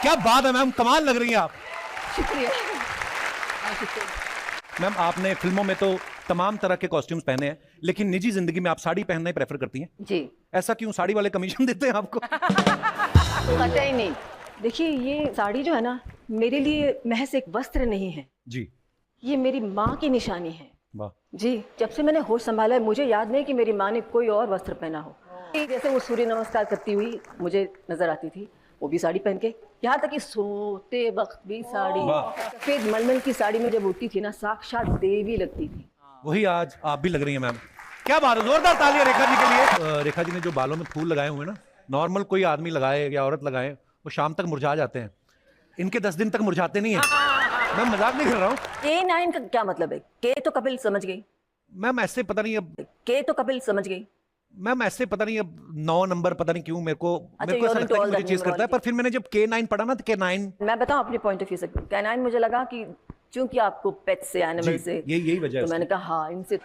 क्या बात है मैम, कमाल लग रही हैं आप। शुक्रिया। मैम आपने फिल्मों में तो तमाम तरह के कॉस्ट्यूम्स पहने हैं, लेकिन निजी जिंदगी में आप साड़ी पहनना ही प्रेफर करती हैं जी। ऐसा क्यों? साड़ी वाले कमीशन देते हैं आपको? कतई नहीं। देखिए ये साड़ी जो है ना, मेरे लिए महज एक वस्त्र नहीं है जी। ये मेरी माँ की निशानी है। वाह। जी, जब से मैंने होश संभाला है मुझे याद नहीं कि मेरी माँ ने कोई और वस्त्र पहना हो। जैसे वो सूर्य नमस्कार करती हुई मुझे नजर आती थी, वो भी साड़ी पहन के, यहाँ तक कि सोते वक्त भी साड़ी। सफेद मलमल की साड़ी में जब उठती थी ना, साक्षात देवी लगती थी। वही आज आप भी लग रही हैं मैम। क्या बात है, जोरदार तालियां रेखा जी के लिए। रेखा जी ने जो बालों में फूल लगाए हुए हैं ना, नॉर्मल कोई आदमी लगाए या औरत लगाए वो शाम तक मुरझा जाते हैं, इनके 10 दिन तक मुरझाते नहीं है। मैं मजाक नहीं कर रहा हूँ। K9 का क्या मतलब है? के तो कपिल समझ गई मैम ऐसे पता नहीं अब, के तो कपिल समझ गई। मैम ऐसे पता नहीं अब 9 नंबर पता नहीं क्यों मेरे को अच्छा, ऐसा लगता है कि मुझे चीज करता है, पर फिर मैंने जब K9 पढ़ा ना तो K9 मैं बताऊं अपने पॉइंट ऑफ व्यू से, K9 मुझे लगा कि चूंकि आपको पेट से, एनिमल से, यही वजह है तो मैंने कहा हाँ इनसे।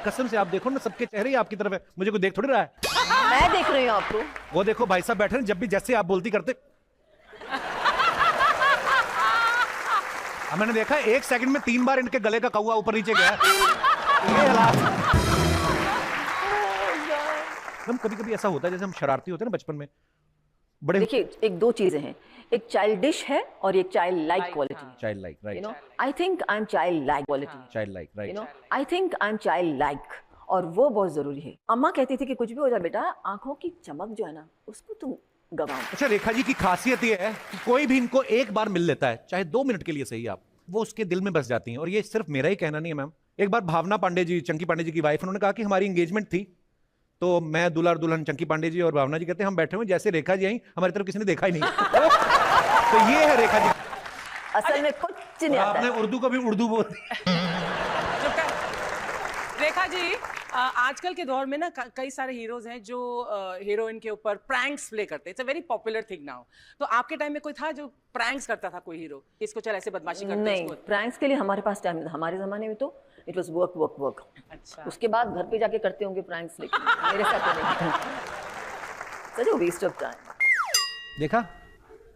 कसम से आप देखो ना, सबके चेहरे ही आपकी तरफ है, मुझे कोई देख थोड़ी रहा है। मैं देख रही हूँ आपको। वो देखो भाई साहब बैठे हैं, जब भी जैसे आप बोलती करते। मैंने देखा 1 सेकंड में 3 बार इनके गले का कौवा ऊपर नीचे गया। ये हालात। हम कभी कभी ऐसा होता है जैसे हम शरारती होते हैं ना बचपन में बड़े। देखिए एक दो चीजें हैं, एक चाइल्डिश है और एक child like quality. Child like, right. You know I think I am child like quality. Child like, right. You know I think I am child like, और वो बहुत जरूरी है। अम्मा कहती थी कि कुछ भी हो जाए बेटा, आंखों की चमक जो है ना उसको तुम गवाओ। अच्छा, रेखा जी की खासियत ये है कि कोई भी इनको एक बार मिल लेता है, चाहे 2 मिनट के लिए सही, आप वो उसके दिल में बस जाती हैं। और ये सिर्फ मेरा ही कहना नहीं है मैम। एक बार भावना पांडे जी, चंकी पांडे जी की वाइफ, उन्होंने कहा कि हमारी एंगेजमेंट थी, तो मैं दूल्हा और दुल्हन चंकी पांडे जी और भावना जी कहते हैं हम बैठे हुए, जैसे रेखा जी आई हमारी तरफ किसी ने देखा ही नहीं। तो ये है रेखा जी। असल में कुछ नहीं आता आपने है। उर्दू को भी उर्दू बोल दी। रेखा जी, आजकल के दौर में ना कई सारे हीरोज हैं जो हीरोइन के ऊपर प्रैंक्स प्ले करते हैं। It's a very popular thing now. तो आपके टाइम में कोई था जो प्रैंक्स करता था, कोई हीरो इसको चल ऐसे बदमाशी करते हैं? नहीं, प्रैंक्स के लिए हमारे पास टाइम नहीं था। हमारे जमाने में तो it was work work work. अच्छा। उसके बाद घर पे जाके करते होंगे प्रैंक्स, लेकिन मेरे साथ तो नहीं। सच में वेस्ट ऑफ टाइम। देखा,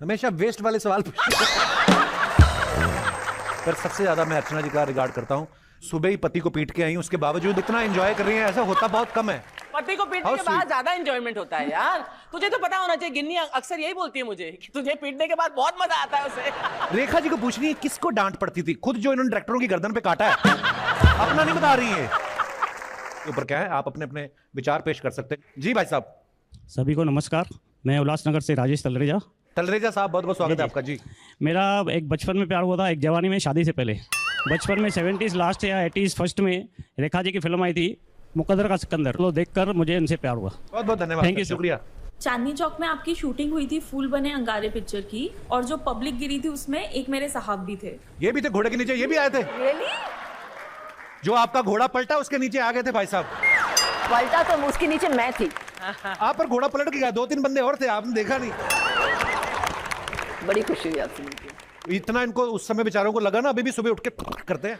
हमेशा वेस्ट वाले सवाल पर सबसे ज्यादा मैं अर्चना जी का रिगार्ड करता हूँ। सुबह ही पति को पीट के आई, उसके बावजूद इतना एंजॉय कर रही हैं, ऐसा होता बहुत कम है। पति को पीटने के बाद ज्यादा एंजॉयमेंट होता है यार। तुझे तो पता होना चाहिए, गिन्नी अक्सर यही बोलती है मुझे कि तुझे पीटने के बाद बहुत मजा आता है उसे। रेखा जी को पूछ रही है किसको डांट पड़ती थी, खुद जो इन्होंने डायरेक्टरों की गर्दन पे काटा है, अपना नहीं बता रही है। ऊपर क्या है, आप अपने अपने विचार पेश कर सकते हैं। जी भाई साहब। सभी को नमस्कार, मैं उल्लासनगर से राजेश तलरेजा। तलरेजा साहब, बहुत बहुत स्वागत है आपका। जी, मेरा एक बचपन में प्यार हुआ था, एक जवानी में, शादी से पहले। बचपन में 70s लास्ट या 80s फर्स्ट में रेखा जी की फिल्म आई थी मुकद्दर का सिकंदर, तो देखकर मुझे इनसे प्यार हुआ। बहुत बहुत धन्यवाद, थैंक यू, शुक्रिया। चांदनी चौक में आपकी शूटिंग हुई थी फूल बने अंगारे पिक्चर की, और जो पब्लिक गिरी थी उसमें एक मेरे साहब भी थे। ये भी थे घोड़े के नीचे, ये भी आए थे। Really? जो आपका घोड़ा पलटा उसके नीचे आ गए थे भाई साहब। पलटा तो उसके नीचे मैं थी। आप पर घोड़ा पलट गया, 2-3 बंदे और थे, आपने देखा नहीं। बड़ी खुशी हुई आपसे मिलकर। इतना इनको उस समय बेचारों को लगा ना, अभी भी सुबह उठ के करते हैं।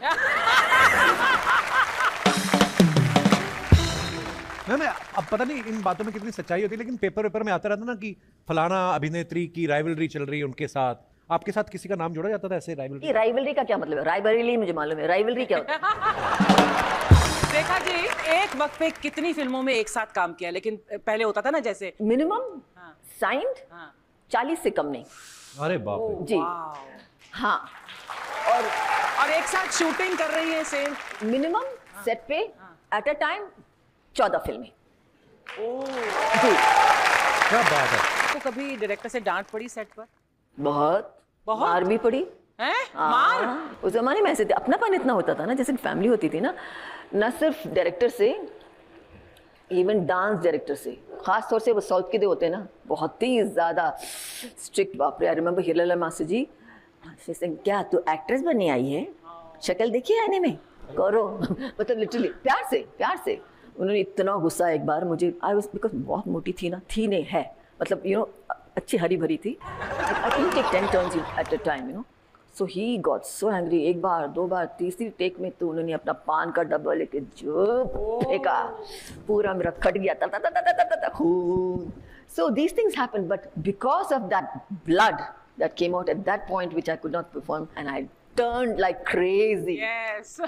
मैम अब पता नहीं इन बातों में कितनी सच्चाई होती है, लेकिन पेपर में आता रहता ना कि फलाना अभिनेत्री की राइवलरी चल रही है उनके साथ। आपके साथ किसी का नाम जोड़ा जाता था ऐसे राइवलरी? ये राइवलरी का क्या मतलब है? राइवलरी मुझे मालूम है, राइवलरी क्या होता है? रेखा जी, एक वक्त पे कितनी फिल्मों में एक साथ काम किया, लेकिन पहले होता था ना जैसे मिनिमम साइंड 40 से कम नहीं। अरे बाप रे। जी हाँ, और एक साथ शूटिंग कर रही है सेम। मिनिमम सेट पे एट अ टाइम 14 फिल्में। जी, क्या बात है। तो कभी डायरेक्टर से डांट पड़ी सेट पर? बहुत मार भी पड़ी हैं? मार? उस जमाने में ऐसे थे, अपनापन इतना होता था ना, जैसे फैमिली होती थी ना, न सिर्फ डायरेक्टर से, इवन डांस डायरेक्टर से, खास तौर से वो साउथ के दे होते हैं ना, बहुत ही ज्यादा स्ट्रिक्ट। बाप रे, आई रिमेम्बर हिलाला मास्टर जी, क्या तू एक्ट्रेस बनने आई है, शक्ल देखी आने में, करो। मतलब लिटरली प्यार से उन्होंने इतना गुस्सा एक बार मुझे, आई वाज, बिकॉज बहुत मोटी थी ना, थी नहीं है, मतलब यू नो अच्छी हरी भरी थी। I can take 10 turns at a time, you know. So he got so angry. एक बार, 2 बार, तीसरी टेक में तो उन्होंने अपना पान का डब्बा लेके जो फेंका, पूरा मेरा कट गया, ता ता ता ता ता ता खून। So these things happen, but because of that blood that came out at that point, which I could not perform, and I turned like crazy. Yes.